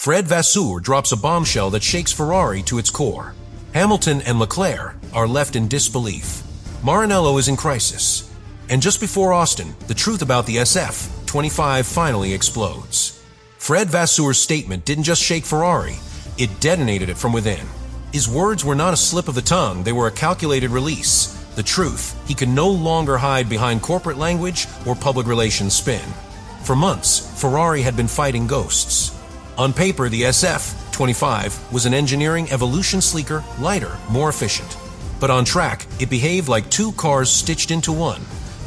Fred Vasseur drops a bombshell that shakes Ferrari to its core. Hamilton and Leclerc are left in disbelief. Maranello is in crisis. And just before Austin, the truth about the SF-25 finally explodes. Fred Vasseur's statement didn't just shake Ferrari, it detonated it from within. His words were not a slip of the tongue, they were a calculated release. The truth, he could no longer hide behind corporate language or public relations spin. For months, Ferrari had been fighting ghosts. On paper, the SF-25 was an engineering evolution sleeker, lighter, more efficient. But on track, it behaved like two cars stitched into one.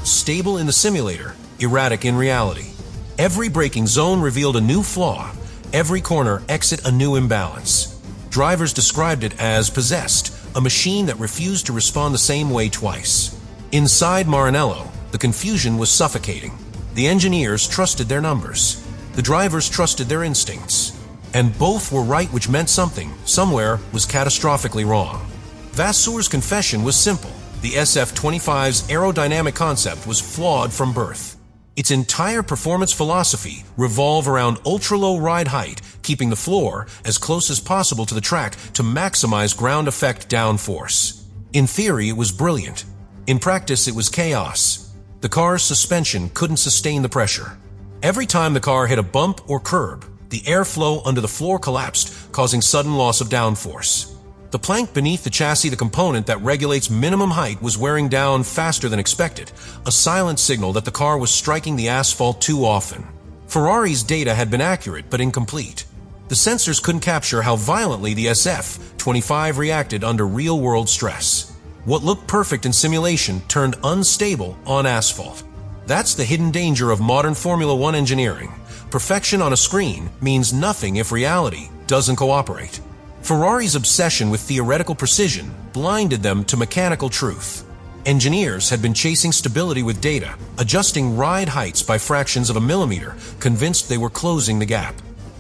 Stable in the simulator, erratic in reality. Every braking zone revealed a new flaw. Every corner exit a new imbalance. Drivers described it as possessed, a machine that refused to respond the same way twice. Inside Maranello, the confusion was suffocating. The engineers trusted their numbers. The drivers trusted their instincts. And both were right, which meant something, somewhere, was catastrophically wrong. Vasseur's confession was simple. The SF-25's aerodynamic concept was flawed from birth. Its entire performance philosophy revolved around ultra-low ride height, keeping the floor as close as possible to the track to maximize ground effect downforce. In theory, it was brilliant. In practice, it was chaos. The car's suspension couldn't sustain the pressure. Every time the car hit a bump or curb, the airflow under the floor collapsed, causing sudden loss of downforce. The plank beneath the chassis, the component that regulates minimum height, was wearing down faster than expected, a silent signal that the car was striking the asphalt too often. Ferrari's data had been accurate but incomplete. The sensors couldn't capture how violently the SF-25 reacted under real-world stress. What looked perfect in simulation turned unstable on asphalt. That's the hidden danger of modern Formula One engineering. Perfection on a screen means nothing if reality doesn't cooperate. Ferrari's obsession with theoretical precision blinded them to mechanical truth. Engineers had been chasing stability with data, adjusting ride heights by fractions of a millimeter, convinced they were closing the gap.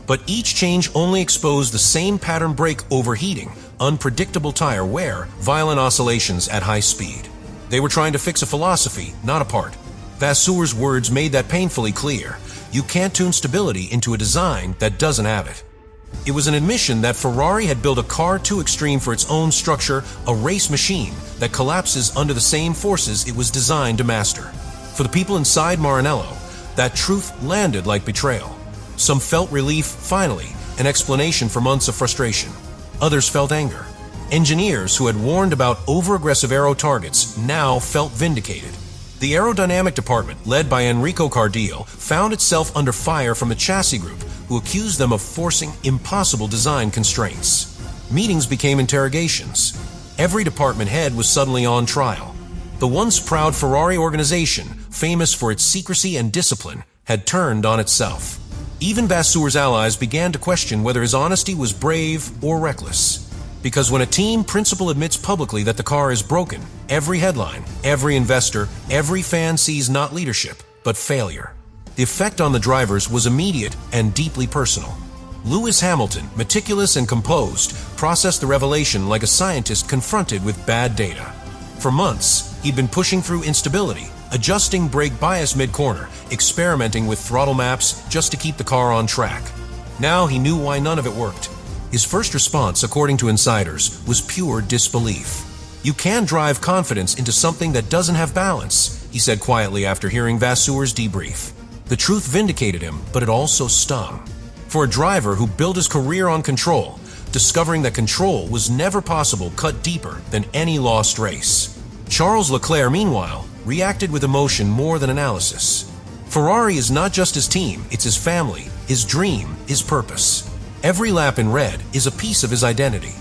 But each change only exposed the same pattern: brake overheating, unpredictable tire wear, violent oscillations at high speed. They were trying to fix a philosophy, not a part. Vasseur's words made that painfully clear. You can't tune stability into a design that doesn't have it. It was an admission that Ferrari had built a car too extreme for its own structure, a race machine that collapses under the same forces it was designed to master. For the people inside Maranello, that truth landed like betrayal. Some felt relief, finally, an explanation for months of frustration. Others felt anger. Engineers who had warned about over-aggressive aero targets now felt vindicated. The aerodynamic department, led by Enrico Cardillo, found itself under fire from the chassis group, who accused them of forcing impossible design constraints. Meetings became interrogations. Every department head was suddenly on trial. The once proud Ferrari organization, famous for its secrecy and discipline, had turned on itself. Even Vasseur's allies began to question whether his honesty was brave or reckless. Because when a team principal admits publicly that the car is broken, every headline, every investor, every fan sees not leadership, but failure. The effect on the drivers was immediate and deeply personal. Lewis Hamilton, meticulous and composed, processed the revelation like a scientist confronted with bad data. For months, he'd been pushing through instability, adjusting brake bias mid-corner, experimenting with throttle maps just to keep the car on track. Now he knew why none of it worked. His first response, according to insiders, was pure disbelief. You can't drive confidence into something that doesn't have balance, he said quietly after hearing Vasseur's debrief. The truth vindicated him, but it also stung. For a driver who built his career on control, discovering that control was never possible cut deeper than any lost race. Charles Leclerc, meanwhile, reacted with emotion more than analysis. Ferrari is not just his team, it's his family, his dream, his purpose. Every lap in red is a piece of his identity.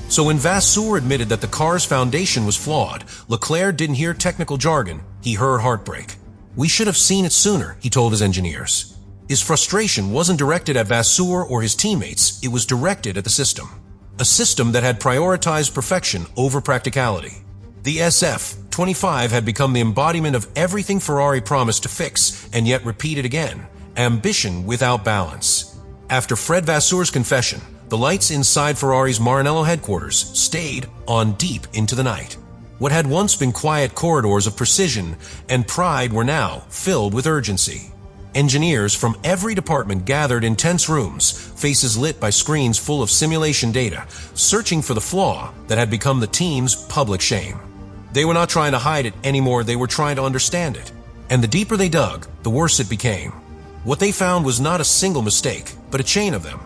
So when Vasseur admitted that the car's foundation was flawed, Leclerc didn't hear technical jargon, he heard heartbreak. We should have seen it sooner, he told his engineers. His frustration wasn't directed at Vasseur or his teammates, it was directed at the system. A system that had prioritized perfection over practicality. The SF-25 had become the embodiment of everything Ferrari promised to fix and yet repeated again: ambition without balance. After Fred Vasseur's confession, the lights inside Ferrari's Maranello headquarters stayed on deep into the night. What had once been quiet corridors of precision and pride were now filled with urgency. Engineers from every department gathered in tense rooms, faces lit by screens full of simulation data, searching for the flaw that had become the team's public shame. They were not trying to hide it anymore, they were trying to understand it. And the deeper they dug, the worse it became. What they found was not a single mistake, but a chain of them.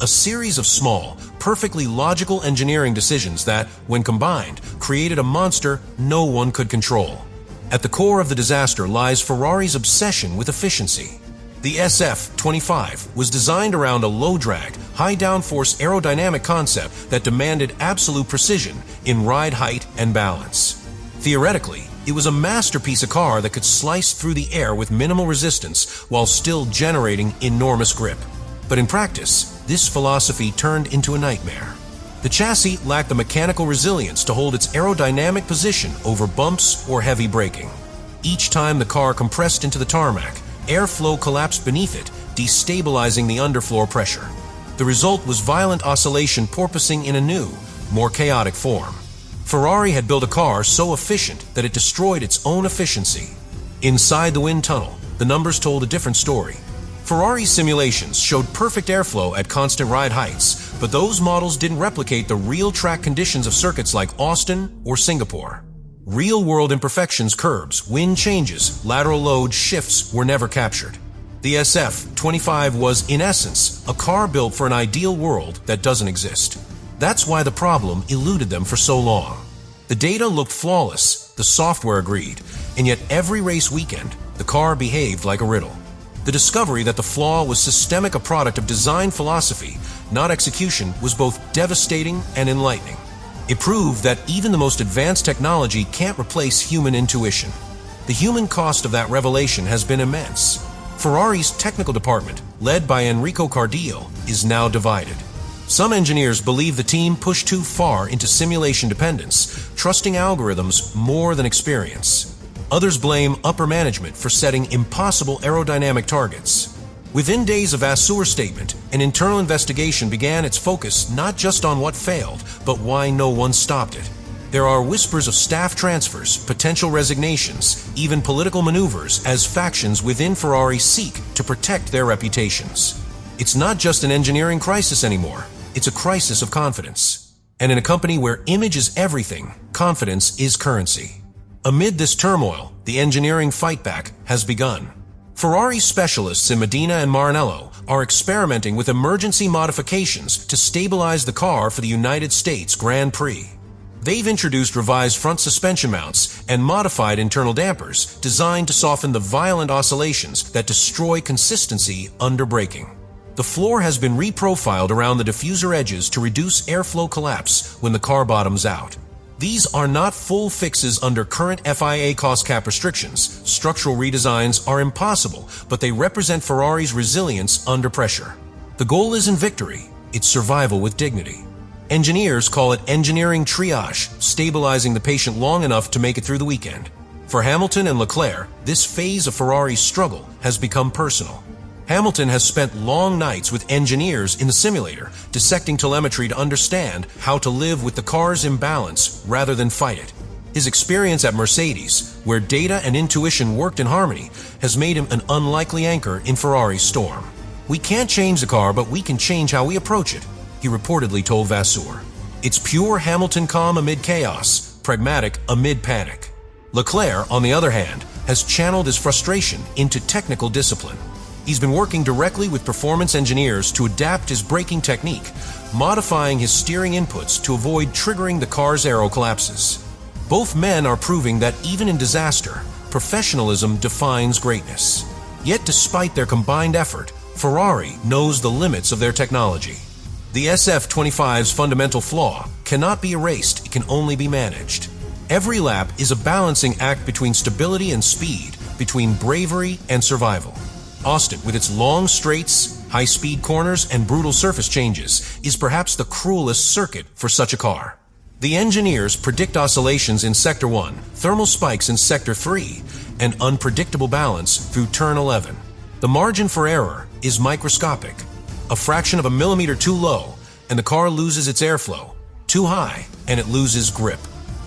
A series of small, perfectly logical engineering decisions that, when combined, created a monster no one could control. At the core of the disaster lies Ferrari's obsession with efficiency. The SF-25 was designed around a low-drag, high-downforce aerodynamic concept that demanded absolute precision in ride height and balance. Theoretically, it was a masterpiece of car that could slice through the air with minimal resistance while still generating enormous grip. But in practice, this philosophy turned into a nightmare. The chassis lacked the mechanical resilience to hold its aerodynamic position over bumps or heavy braking. Each time the car compressed into the tarmac, airflow collapsed beneath it, destabilizing the underfloor pressure. The result was violent oscillation porpoising in a new, more chaotic form. Ferrari had built a car so efficient that it destroyed its own efficiency. Inside the wind tunnel, the numbers told a different story. Ferrari's simulations showed perfect airflow at constant ride heights, but those models didn't replicate the real track conditions of circuits like Austin or Singapore. Real-world imperfections, curbs, wind changes, lateral load shifts were never captured. The SF-25 was, in essence, a car built for an ideal world that doesn't exist. That's why the problem eluded them for so long. The data looked flawless, the software agreed, and yet every race weekend, the car behaved like a riddle. The discovery that the flaw was systemic, a product of design philosophy, not execution, was both devastating and enlightening. It proved that even the most advanced technology can't replace human intuition. The human cost of that revelation has been immense. Ferrari's technical department, led by Enrico Cardillo, is now divided. Some engineers believe the team pushed too far into simulation dependence, trusting algorithms more than experience. Others blame upper management for setting impossible aerodynamic targets. Within days of Vasseur's statement, an internal investigation began, its focus not just on what failed, but why no one stopped it. There are whispers of staff transfers, potential resignations, even political maneuvers as factions within Ferrari seek to protect their reputations. It's not just an engineering crisis anymore, it's a crisis of confidence. And in a company where image is everything, confidence is currency. Amid this turmoil, the engineering fightback has begun. Ferrari specialists in Modena and Maranello are experimenting with emergency modifications to stabilize the car for the United States Grand Prix. They've introduced revised front suspension mounts and modified internal dampers designed to soften the violent oscillations that destroy consistency under braking. The floor has been reprofiled around the diffuser edges to reduce airflow collapse when the car bottoms out. These are not full fixes under current FIA cost cap restrictions. Structural redesigns are impossible, but they represent Ferrari's resilience under pressure. The goal isn't victory, it's survival with dignity. Engineers call it engineering triage, stabilizing the patient long enough to make it through the weekend. For Hamilton and Leclerc, this phase of Ferrari's struggle has become personal. Hamilton has spent long nights with engineers in the simulator, dissecting telemetry to understand how to live with the car's imbalance rather than fight it. His experience at Mercedes, where data and intuition worked in harmony, has made him an unlikely anchor in Ferrari's storm. "We can't change the car, but we can change how we approach it," he reportedly told Vasseur. It's pure Hamilton calm amid chaos, pragmatic amid panic. Leclerc, on the other hand, has channeled his frustration into technical discipline. He's been working directly with performance engineers to adapt his braking technique, modifying his steering inputs to avoid triggering the car's aero collapses. Both men are proving that even in disaster, professionalism defines greatness. Yet despite their combined effort, Ferrari knows the limits of their technology. The SF-25's fundamental flaw cannot be erased, it can only be managed. Every lap is a balancing act between stability and speed, between bravery and survival. Austin, with its long straights, high-speed corners, and brutal surface changes, is perhaps the cruelest circuit for such a car. The engineers predict oscillations in Sector 1, thermal spikes in Sector 3, and unpredictable balance through Turn 11. The margin for error is microscopic. A fraction of a millimeter too low, and the car loses its airflow. Too high, and it loses grip.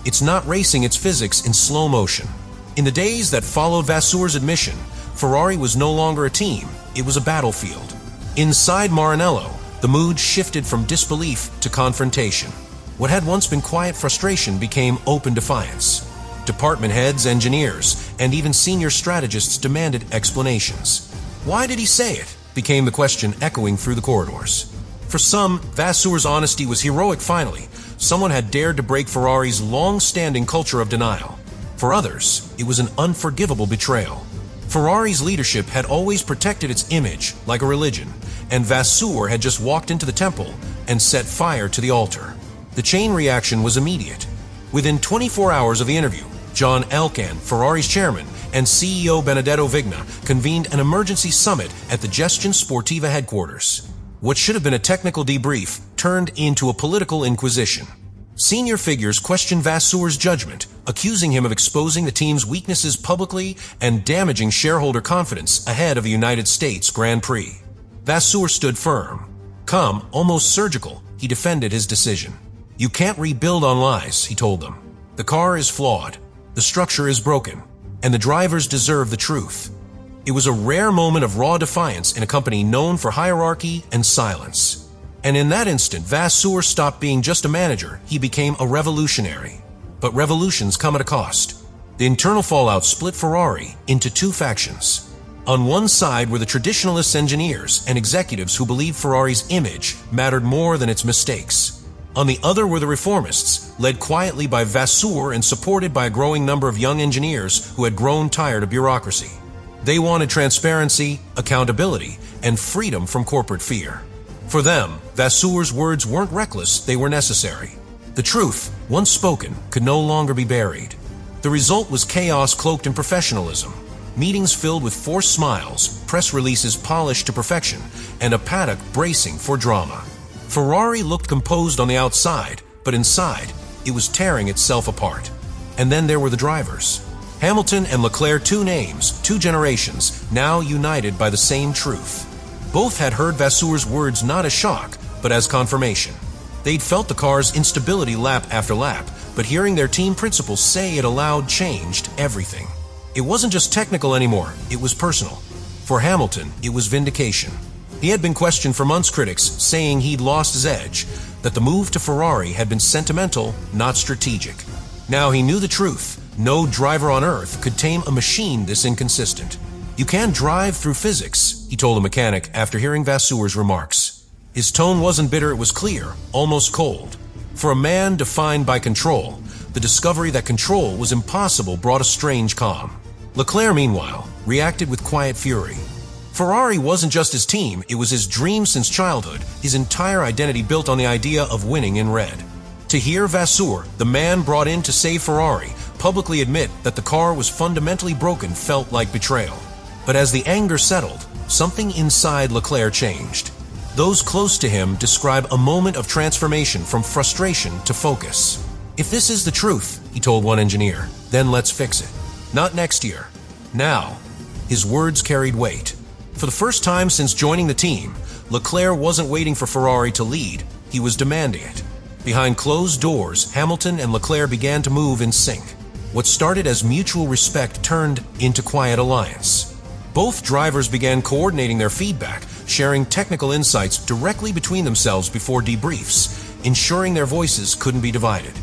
It's not racing its physics in slow motion. In the days that followed Vasseur's admission, Ferrari was no longer a team, it was a battlefield. Inside Maranello, the mood shifted from disbelief to confrontation. What had once been quiet frustration became open defiance. Department heads, engineers, and even senior strategists demanded explanations. Why did he say it? Became the question echoing through the corridors. For some, Vasseur's honesty was heroic finally. Someone had dared to break Ferrari's long-standing culture of denial. For others, it was an unforgivable betrayal. Ferrari's leadership had always protected its image like a religion, and Vasseur had just walked into the temple and set fire to the altar. The chain reaction was immediate. Within 24 hours of the interview, John Elkann, Ferrari's chairman, and CEO Benedetto Vigna convened an emergency summit at the Gestione Sportiva headquarters. What should have been a technical debrief turned into a political inquisition. Senior figures questioned Vasseur's judgment, accusing him of exposing the team's weaknesses publicly and damaging shareholder confidence ahead of the United States Grand Prix. Vasseur stood firm. Calm, almost surgical, he defended his decision. "You can't rebuild on lies," he told them. "The car is flawed, the structure is broken, and the drivers deserve the truth." It was a rare moment of raw defiance in a company known for hierarchy and silence. And in that instant, Vasseur stopped being just a manager, he became a revolutionary. But revolutions come at a cost. The internal fallout split Ferrari into two factions. On one side were the traditionalist engineers and executives who believed Ferrari's image mattered more than its mistakes. On the other were the reformists, led quietly by Vasseur and supported by a growing number of young engineers who had grown tired of bureaucracy. They wanted transparency, accountability, and freedom from corporate fear. For them, Vasseur's words weren't reckless, they were necessary. The truth, once spoken, could no longer be buried. The result was chaos cloaked in professionalism. Meetings filled with forced smiles, press releases polished to perfection, and a paddock bracing for drama. Ferrari looked composed on the outside, but inside, it was tearing itself apart. And then there were the drivers. Hamilton and Leclerc, two names, two generations, now united by the same truth. Both had heard Vasseur's words not as shock, but as confirmation. They'd felt the car's instability lap after lap, but hearing their team principals say it aloud changed everything. It wasn't just technical anymore, it was personal. For Hamilton, it was vindication. He had been questioned for months, critics saying he'd lost his edge, that the move to Ferrari had been sentimental, not strategic. Now he knew the truth. No driver on earth could tame a machine this inconsistent. "You can drive through physics," he told a mechanic after hearing Vasseur's remarks. His tone wasn't bitter, it was clear, almost cold. For a man defined by control, the discovery that control was impossible brought a strange calm. Leclerc, meanwhile, reacted with quiet fury. Ferrari wasn't just his team, it was his dream since childhood, his entire identity built on the idea of winning in red. To hear Vasseur, the man brought in to save Ferrari, publicly admit that the car was fundamentally broken felt like betrayal. But as the anger settled, something inside Leclerc changed. Those close to him describe a moment of transformation from frustration to focus. "If this is the truth," he told one engineer, "then let's fix it. Not next year. Now." His words carried weight. For the first time since joining the team, Leclerc wasn't waiting for Ferrari to lead, he was demanding it. Behind closed doors, Hamilton and Leclerc began to move in sync. What started as mutual respect turned into quiet alliance. Both drivers began coordinating their feedback, sharing technical insights directly between themselves before debriefs, ensuring their voices couldn't be divided.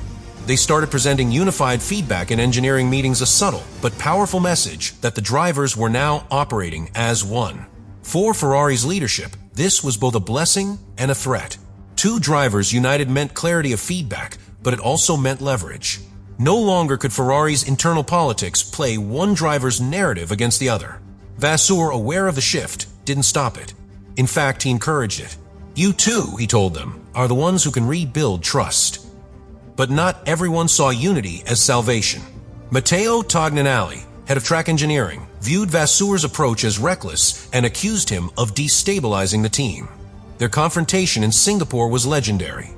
They started presenting unified feedback in engineering meetings, a subtle but powerful message that the drivers were now operating as one. For Ferrari's leadership, this was both a blessing and a threat. Two drivers united meant clarity of feedback, but it also meant leverage. No longer could Ferrari's internal politics play one driver's narrative against the other. Vasseur, aware of the shift, didn't stop it. In fact, he encouraged it. "You too," he told them, "are the ones who can rebuild trust." But not everyone saw unity as salvation. Matteo Tognanelli, head of track engineering, viewed Vasseur's approach as reckless and accused him of destabilizing the team. Their confrontation in Singapore was legendary.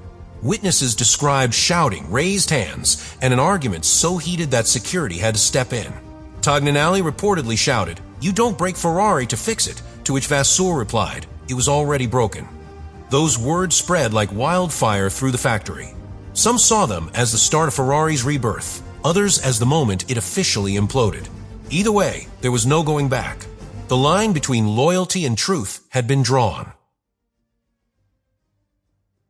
Witnesses described shouting, raised hands, and an argument so heated that security had to step in. Tognanelli reportedly shouted, "You don't break Ferrari to fix it," to which Vasseur replied, "It was already broken." Those words spread like wildfire through the factory. Some saw them as the start of Ferrari's rebirth, others as the moment it officially imploded. Either way, there was no going back. The line between loyalty and truth had been drawn.